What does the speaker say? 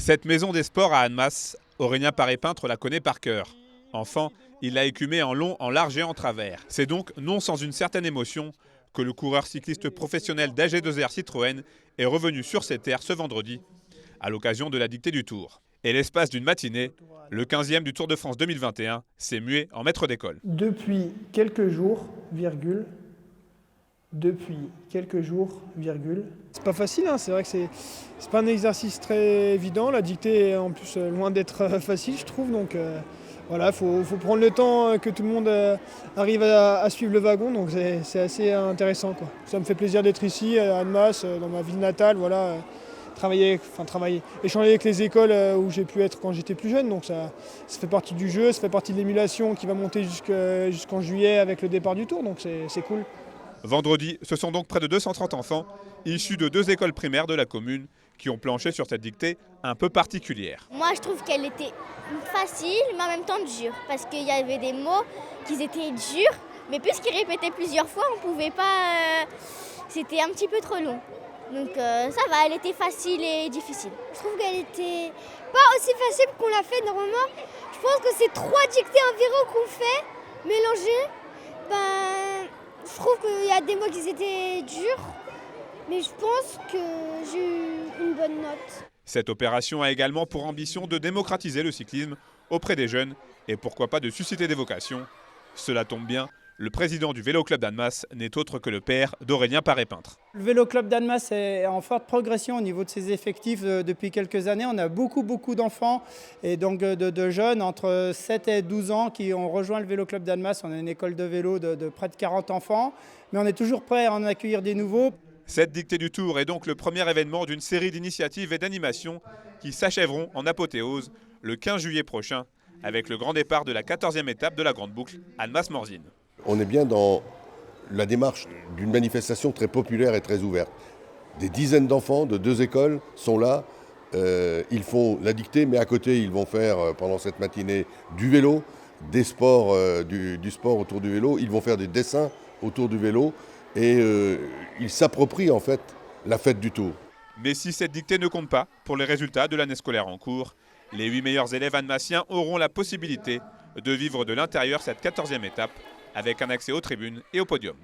Cette maison des sports à Annemasse, Aurélien Paré-Peintre la connaît par cœur. Enfant, il l'a écumée en long, en large et en travers. C'est donc non sans une certaine émotion que le coureur cycliste professionnel d'AG2R Citroën est revenu sur ses terres ce vendredi, à l'occasion de la dictée du Tour. Et l'espace d'une matinée, le 15e du Tour de France 2021 s'est mué en maître d'école. Depuis quelques jours, virgule. C'est pas facile, hein, c'est vrai que c'est pas un exercice très évident. La dictée est en plus loin d'être facile, je trouve. Donc voilà, faut prendre le temps que tout le monde arrive à suivre le wagon. Donc c'est assez intéressant, quoi. Ça me fait plaisir d'être ici à Annemasse, dans ma ville natale. Voilà, échanger avec les écoles où j'ai pu être quand j'étais plus jeune. Donc ça fait partie du jeu, ça fait partie de l'émulation qui va monter jusqu'en juillet avec le départ du Tour. Donc c'est cool. Vendredi, ce sont donc près de 230 enfants, issus de 2 écoles primaires de la commune, qui ont planché sur cette dictée un peu particulière. Moi, je trouve qu'elle était facile, mais en même temps dure, parce qu'il y avait des mots qui étaient durs, mais puisqu'ils répétaient plusieurs fois, on pouvait pas... c'était un petit peu trop long. Donc ça va, elle était facile et difficile. Je trouve qu'elle était pas aussi facile qu'on l'a fait normalement. Je pense que c'est 3 dictées environ qu'on fait, mélangées. Je trouve qu'il y a des mots qui étaient durs, mais je pense que j'ai eu une bonne note. Cette opération a également pour ambition de démocratiser le cyclisme auprès des jeunes et pourquoi pas de susciter des vocations. Cela tombe bien, le président du Vélo Club d'Annemasse n'est autre que le père d'Aurélien Paré-Peintre. Le Vélo Club d'Annemasse est en forte progression au niveau de ses effectifs depuis quelques années. On a beaucoup d'enfants et donc de jeunes entre 7 et 12 ans qui ont rejoint le Vélo Club d'Annemasse. On a une école de vélo de près de 40 enfants, mais on est toujours prêt à en accueillir des nouveaux. Cette dictée du Tour est donc le premier événement d'une série d'initiatives et d'animations qui s'achèveront en apothéose le 15 juillet prochain avec le grand départ de la 14e étape de la Grande Boucle, Annemasse-Morzine. On est bien dans la démarche d'une manifestation très populaire et très ouverte. Des dizaines d'enfants de 2 écoles sont là. Ils font la dictée, mais à côté, ils vont faire pendant cette matinée du vélo, des sports, du sport autour du vélo. Ils vont faire des dessins autour du vélo et ils s'approprient en fait la fête du Tour. Mais si cette dictée ne compte pas pour les résultats de l'année scolaire en cours, les 8 meilleurs élèves annemassiens auront la possibilité de vivre de l'intérieur cette 14e étape avec un accès aux tribunes et au podium.